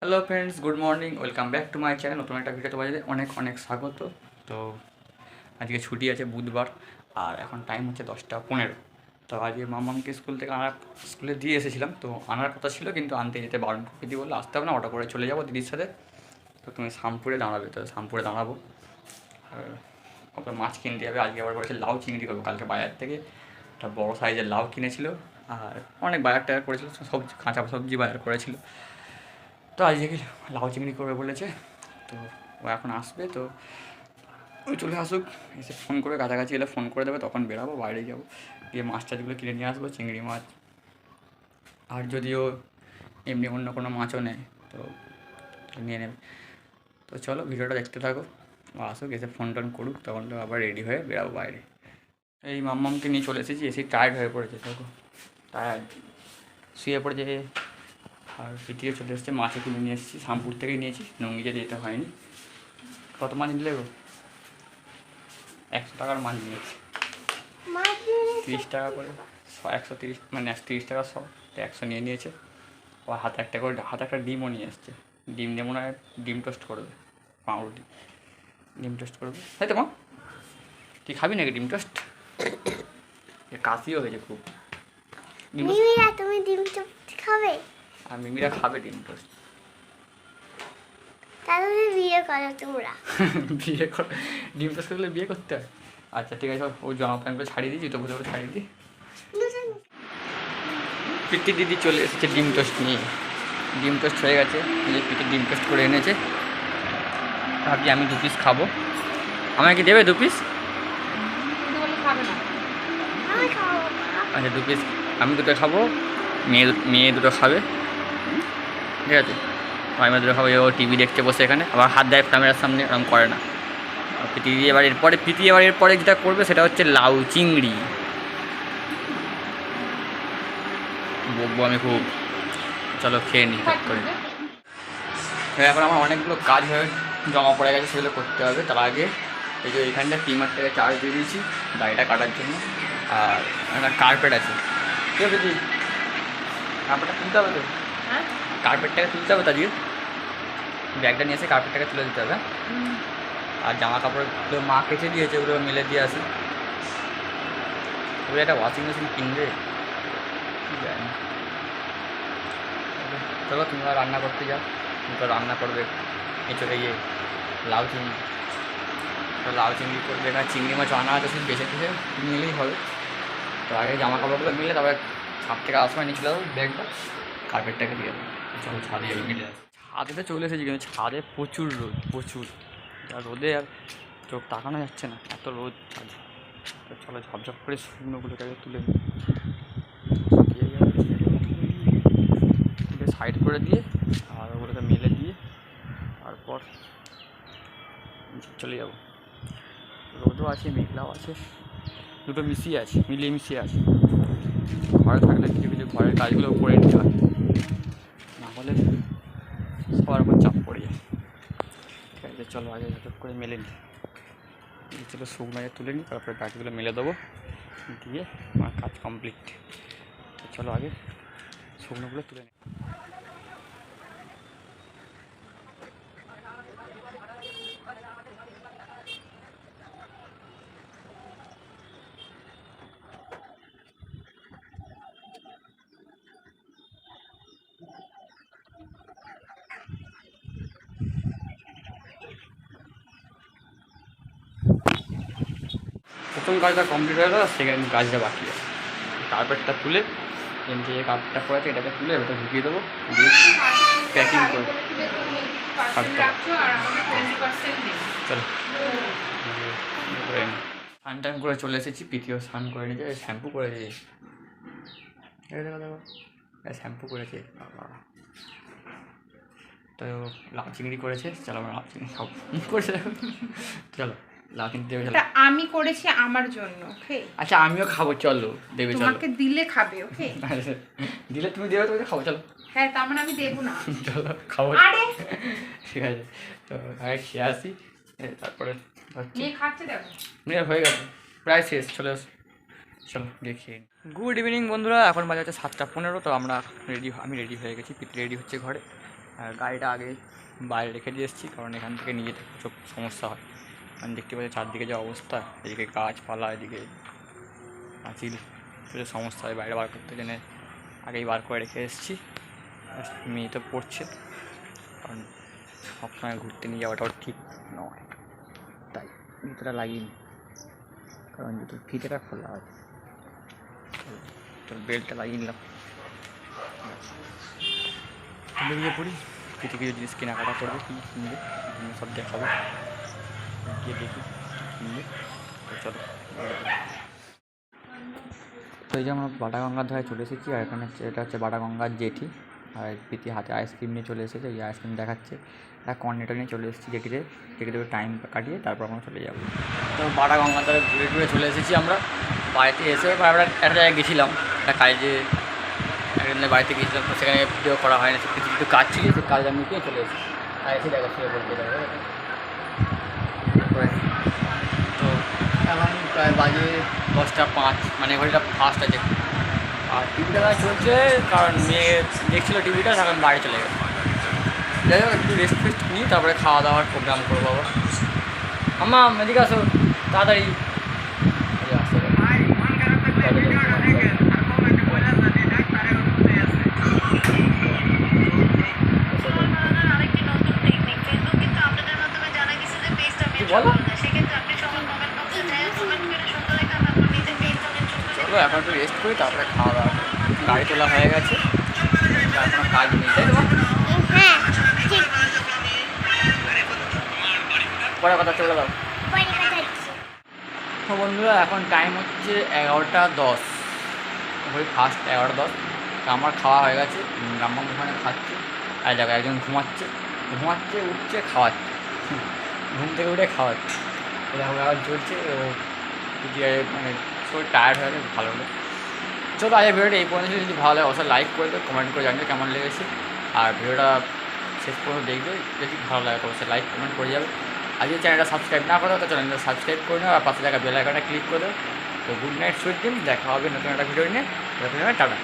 Hello friends, good morning, welcome back to my channel. নতুন একটা ভিডিওতে বাজাতে অনেক অনেক স্বাগত। তো আজকে ছুটি আছে বুধবার, আর এখন টাইম হচ্ছে 10টা 15। তো আজকে মামাকে স্কুল থেকে স্কুলে দিয়ে এসেছিলাম। তো আনার কথা ছিল, কিন্তু আনতে যেতে বারণ করে দিদি বললো আসতে হবে না, অটো করে চলে যাবো দিদির সাথে। তো তুমি শামপুরে দাঁড়াবে, তো শামপুরে দাঁড়াবো। আর ওকে মাছ কিনতে যাবে। আজকে আবার করেছে লাউ চিংড়ি করবো। কালকে বাজার থেকে একটা বড়ো সাইজের লাউ কিনেছিল, আর অনেক বাজার টাজার করেছিল, সবজি কাঁচা সবজি বাজার করেছিল। তো আজকে লাউ চিংড়ি করবে বলেছে। তো ও এখন আসবে, তো ওই চলে আসুক, এসে ফোন করে কাছাকাছি এলে ফোন করে দেবে, তখন বেরাবো, বাইরে যাবো, গিয়ে মাছ টাছগুলো কিনে নিয়ে আসবো, চিংড়ি মাছ। আর যদিও এমনি অন্য কোনো মাছও নেয় তো নিয়ে নেবে। তো চলো ভিডিওটা দেখতে থাকো, ও আসুক, এসে ফোন টোন করুক, তখন তো আবার রেডি হয়ে বেরাবো বাইরে। এই মাম্মামকে নিয়ে চলে এসেছি, এসে টায়ার্ড হয়ে পড়েছে, দেখো টায়ার্ড, শুয়ে পড়েছে। আর পিটিয়ে চলে এসেছে, মাছে কিনে নিয়ে এসেছি, শামপুর থেকেই নিয়েছি, নঙ্গিতে যেতে হয়নি। কত মাছ নিলে গো? 100 টাকার মাছ নিয়েছি, 30 টাকা করে, 130, মানে 30 টাকা 100, তো 100 নিয়ে নিয়েছে। ও হাতে একটা করে, হাতে একটা ডিমও নিয়ে এসছে। ডিম দিয়ে মনে হয় ডিম টোস্ট করবে, পাউরুটি ডিম টোস্ট করবে, তাই তো মা? তুই খাবি নাকি ডিম টোস্ট? কাশিও হয়েছে খুব। মিমিরা, তুমি ডিম টোস্ট খাবে? আর মিমিরা খাবে ডিম টোস্ট। তাহলে বিয়ে করো তোমরা। বিয়ে কর, ডিম টোস্ট করলে বিয়ে করতে হয়? আচ্ছা ঠিক আছে, ও জামা প্যান্টগুলো ছাড়িয়ে দিই, জুতো ফুতো ছাড়িয়ে দিই। পিটি দিদি চলে এসেছে ডিম টোস্ট নিয়ে। ডিম টোস্ট হয়ে গেছে, এই পিটি ডিম টোস্ট করে এনেছে। ভাবছি আমি 2 পিস খাবো। আমাকে কি দেবে 2 পিস? আমি খাবো। আচ্ছা 2 পিস আমি দুটো খাবো, মেয়ে দুটো খাবে, ঠিক আছে? আমি দুটো খাবো। ও টিভি দেখতে বসে এখানে, আবার হাত দেয় ক্যামেরার সামনে, এরকম করে না। প্রীতি এবার এরপরে যেটা করবে সেটা হচ্ছে লাউ চিংড়ি। বকবো আমি খুব। চলো খেয়ে নিই ঠিক করে। এখন আমার অনেকগুলো কাজ হয়ে জমা পড়ে গেছে, সেগুলো করতে হবে। তার আগে এই যে এখানটা টিমার থেকে চার্জ দিয়ে দিয়েছি গাড়িটা কাটার জন্য। আর একটা কার্পেট আছে, ঠিক আছে দিদি? কার্পেটটা তুলতে হবে তো, কার্পেটটাকে তুলতে হবে। তো আজকে ব্যাগটা নিয়ে এসে কার্পেটটাকে তুলে দিতে হবে। আর জামা কাপড়গুলো মা কেচে দিয়েছে, ওগুলো মেলে দিয়ে আসি। ওগুলো একটা ওয়াশিং মেশিন কিনবে, জানি না। চলো তুমি আর রান্না করতে যাও, তুমি তো রান্না করবে এঁচড়ে গিয়ে লাউ চিংড়ি। তো লাউ চিংড়ি করবে, এখানে চিংড়ি মাছ আনা আছে, শুধু বেছে বেছে নিলেই হবে। তো আগে জামা কাপড়গুলো মিলে তারপরে ছাদ থেকে আসময় নিয়ে চলে যাবো ব্যাগটা, কার্পেটটাকে দিয়ে দেবো। চলো ছাদে মিলে যাবে। ছাদে তো চলে এসেছি, কিন্তু ছাদে প্রচুর রোদ, প্রচুর। আর রোদে আর চোখ তাকানো যাচ্ছে না, এত রোদ ছাদে। তো চলো ঝপঝপ করে শুকনোগুলোকে তুলে নিই, সাইড করে দিয়ে আর ওগুলোকে মেলে দিয়ে তারপর চলে যাবো। রোদও আছে, মেঘলাও আছে, দুটো মিশিয়ে আছে, মিলিয়ে মিশিয়ে আছে। ঘরে থাকলে কিছু কিছু ঘরের কাজগুলো করে নিতে হয়, না হলে সবার উপর চাপ পড়ে যায়। ঠিক আছে চলো আগে ঝটপ করে মেলে নিই। চলো শুকনো তুলে নিই, তারপরে গাছগুলো মেলে দেবো, দিয়ে আমার কাজ কমপ্লিট। চলো আগে শুকনোগুলো তুলে নিই। প্রথম কাজটা কমপ্লিট হয়ে গেল, সেকেন্ড কাজটা বাকি আছে। কার্পেটটা তুলে, যে কার্পেটটা পড়ে আছে এটাকে তুলে ওটা ঢুকিয়ে দেবো, দিয়ে প্যাকিং করে চলো স্নান টান করে চলে এসেছি। পিটিও স্নান করে নিয়েছে, শ্যাম্পু করে দিয়েছি, দেখো দেখো শ্যাম্পু করেছে বাবা। তো লাউ চিংড়ি করেছে, চলো আমরা লাউ চিংড়ি খাবো করেছে, চলো লাউ চিংড়ি দেবে, চলো। আমি করেছি আমার জন্য, ওকে? আচ্ছা আমিও খাবো, চলো দেবে, চলো। তোমাকে দিলে খাবে, ওকে? দিলে তুমি দেবে, তুমি খাবো, চলো। হ্যাঁ, তার মানে আমি দেবো না। চলো খাবো, আরে ঠিক আছে। তো আগে খেয়ে আসি, তারপরে নিয়ে খাচ্ছে, দেখো মেয়ে হয়ে গেছে, প্রায় শেষ, চলে আসো, চলো গিয়ে খেয়ে। গুড ইভিনিং বন্ধুরা, এখন বাজে হচ্ছে 7টা 15। তো আমি রেডি হয়ে গেছি, পিপি রেডি হচ্ছে ঘরে। আর গাড়িটা আগে বাইরে রেখে দিয়ে এসেছি, কারণ এখান থেকে নিয়ে যেতে প্রচুর সমস্যা হয়। কারণ দেখতে পাচ্ছি চারদিকে যে অবস্থা, এদিকে গাছপালা, এদিকে পাঁচিল, প্রচুর সমস্যা হয় বাইরে বার করতে, জন্য আগেই বার করে রেখে এসেছি। মেয়ে তো পড়ছে, কারণ সবসময় ঘুরতে নিয়ে যাওয়াটাও ঠিক নয়, তাই জুতোটা লাগিয়ে নিই, কারণ জুতোর ফিতেটা খোলা আছে। তোর বেল্টটা লাগিয়ে নিলাম, বেরিয়ে পড়ি। কিছু কিছু জিনিস কেনাকাটা করবে, কী কিনবে সব দেখাবো, গিয়ে দেখি কিনবে। তো চলো, তো এই যে আমরা বাটাগঙ্গার ধারে চলে এসেছি, আর এখানে এটা হচ্ছে বাটাগঙ্গার জেটি। আর প্রীতি হাতে আইসক্রিম নিয়ে চলে এসেছে, এই আইসক্রিম দেখাচ্ছে। একটা কর্নেটা নিয়ে চলে এসেছি জেটিতে, জেটিতে টাইম কাটিয়ে তারপর আমরা চলে যাবো। তো বাটাগঙ্গার ধারে ঘুরে ঘুরে চলে এসেছি আমরা। বাড়িতে এসে আমরা একটা জায়গায় গেছিলাম, একটা কাজে, একজনের বাড়িতে গিয়েছিলাম, তো সেখানে ভিডিও করা হয় না, কিছু কিছু কাজ ছিল, সেই কাজ আমি নিয়ে চলে এসেছি। আর এসে দেখা শুয়ে বলতে যাবো। তো এখন প্রায় বাজে 10:05, মানে ঘড়িটা ফার্স্ট আছে। আর টিভিটা চলছে, কারণ মেয়ে দেখছিলো টিভিটা, এখন বাড়ি চলে গেছে। যাই হোক, একটু রেস্ট ফেস্ট নিই, তারপরে খাওয়া দাওয়ার প্রোগ্রাম করবো আবার। আমার এদিকে আসো তাড়াতাড়ি। বলো, চলো এখন একটু রেস্ট করি, তারপরে খাওয়া দাওয়া। গাড়ি তোলা হয়ে গেছে, আর কোনো কাজ নেই, তাই তো? হ্যাঁ ঠিক। পরে কথা চলে দাও। পরে কথা হচ্ছে। তো বন্ধুরা, এখন টাইম হচ্ছে 11:10, ওই ফার্স্ট 11:10। তো আমার খাওয়া হয়ে গেছে, রাম্মা ওখানে খাচ্ছে, আর জায়গায় একজন ঘুমাচ্ছে, উঠছে, খাওয়াচ্ছে, ঘুম থেকে উঠে খাওয়াচ্ছে। এরকম আবার চলছে। ও যদি মানে শরীর টায়ার্ড হয়ে গেলে ভালো হলো। চলো আজকে ভিডিওটা এই পর্যন্ত। যদি ভালো লাগে অবশ্যই লাইক করে দেবে, কমেন্ট করে জানবে কেমন লেগেছে। আর ভিডিওটা শেষ পর্যন্ত দেখবে, যদি ভালো লাগে অবশ্যই লাইক কমেন্ট করে যাবে। আর যদি চ্যানেলটা সাবস্ক্রাইব না করো, তো চ্যানেলটা সাবস্ক্রাইব করে নেবে, আর পাশে থাকা বেল আইকনটা ক্লিক করে দেবে। তো গুড নাইট, সুইট ড্রিম, দেখা হবে নতুন একটা ভিডিও নিয়ে। টাটা।